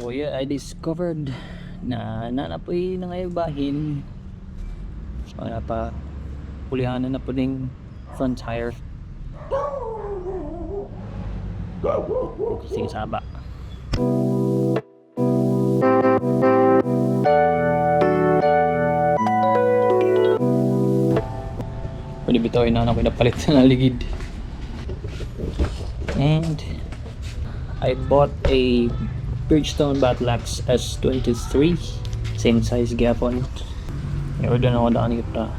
So yeah, I discovered na nanapoy na ngayon bahin. Wala pa pulihanan na po ng front tire. Sige saba. Pwede bitaw na ako napalit na ligid. And I bought a Bridgestone Batlax S23, same size gapon. I-order na ako daan kita.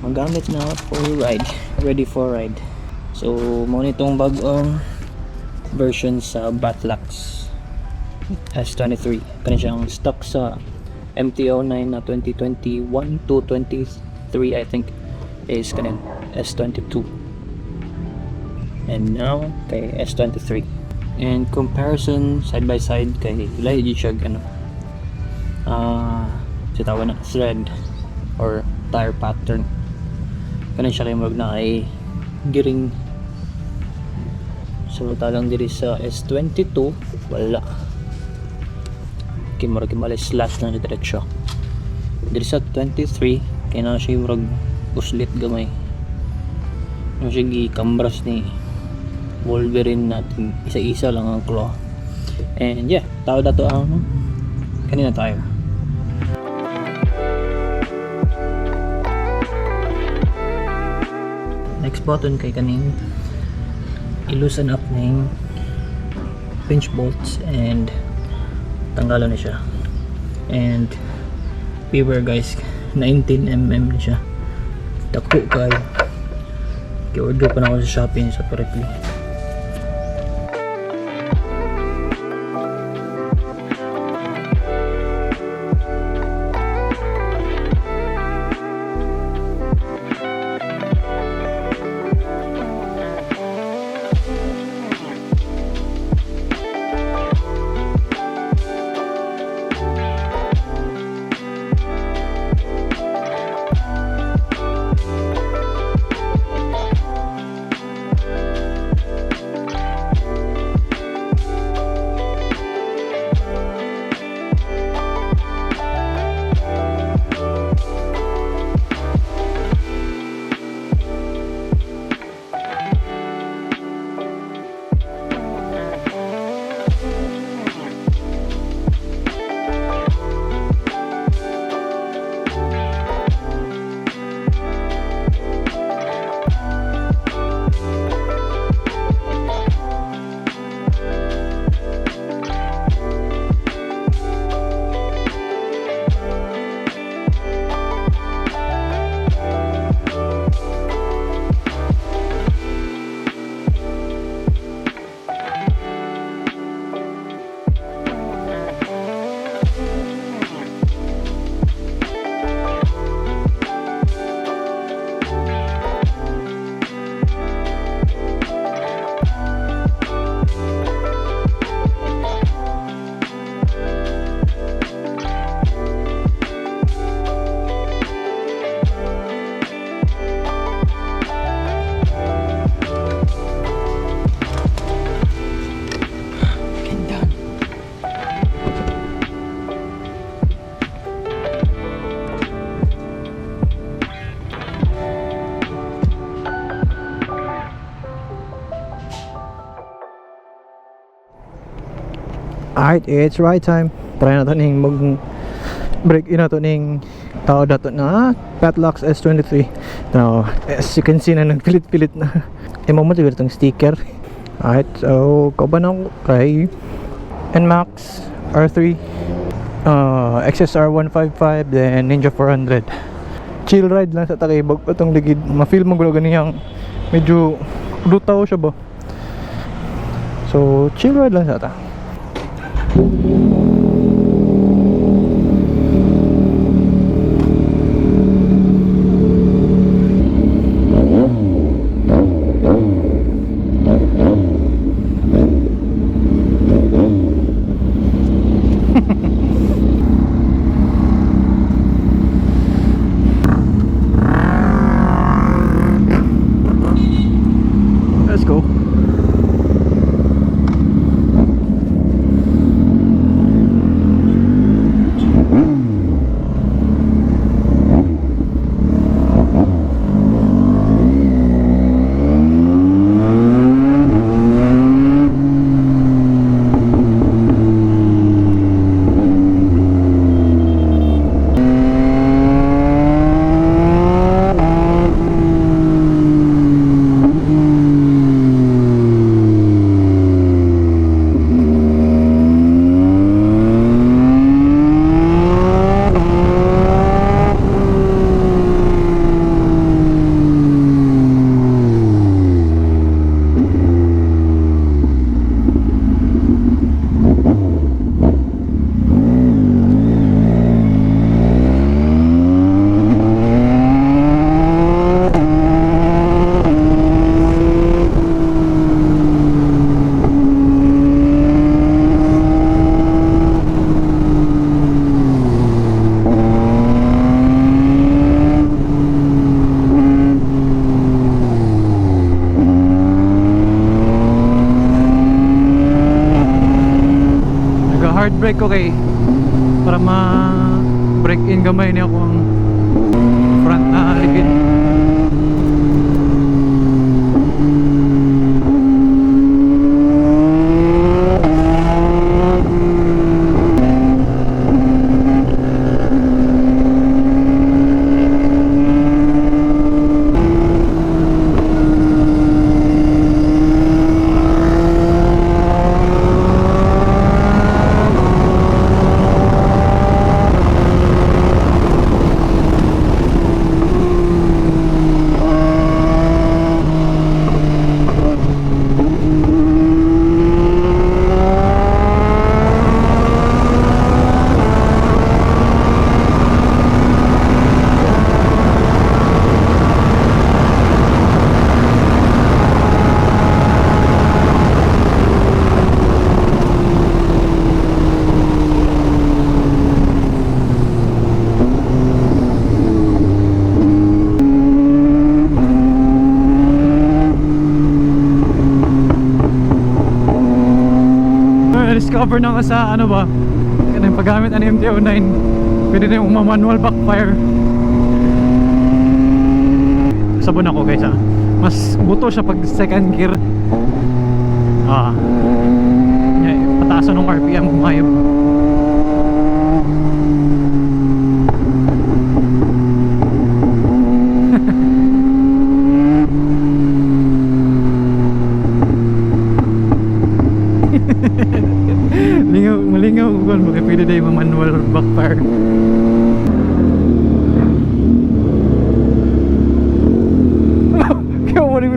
Magamit na for ride, ready for ride. So mo nitong bagong version sa Batlax S23. Kanya siyang stock sa MT-09 na 2021 to 23 I think is kanin S22. And now kay S23. And comparison side by side kay lahi di siya ano sitawa na thread or tire pattern. Kanin siya kay mag na ay giring. So talang diri sa S22 wala. Kay murag mali slash na diretso. Diri sa 23 kay na siya murag uslit gamay. Ano siya gikambras ni Wolverine natin, isa-isa lang ang claw. And yeah, tawad na to ang kanina tire. Next button kay kaning i-loosen up ng pinch bolts and tanggalon na siya. And beware guys, 19mm na siya. Dako kayo. I-order pa na ako sa Shopee separately. Alright, it's right time. Try na to ning mag break in na to ning tawad na to na Batlax S23. Now, as you can see na nagpilit-pilit na. Imo mo siguro itong sticker. Alright, so kauban ako kay NMAX R3 XSR 155 then Ninja 400. Chill ride lang sa takibag itong ligid. Ma-feel mo gulo ganiyang medyo lutaw siya ba. So chill ride lang sa ta. Let's go. hard brake ko kay para ma-brake in gamay niya ako ang front na ligid. Discover na ka sa ano ba, yung paggamit ng MT-09, pwede na yung manual backfire. Sabon ako guys mas buto siya pag second gear. Pataasan ng RPM kumayab. Malingaw kung pwede na yung manual backfire. Kaya mo rin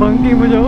Bangking mo siya.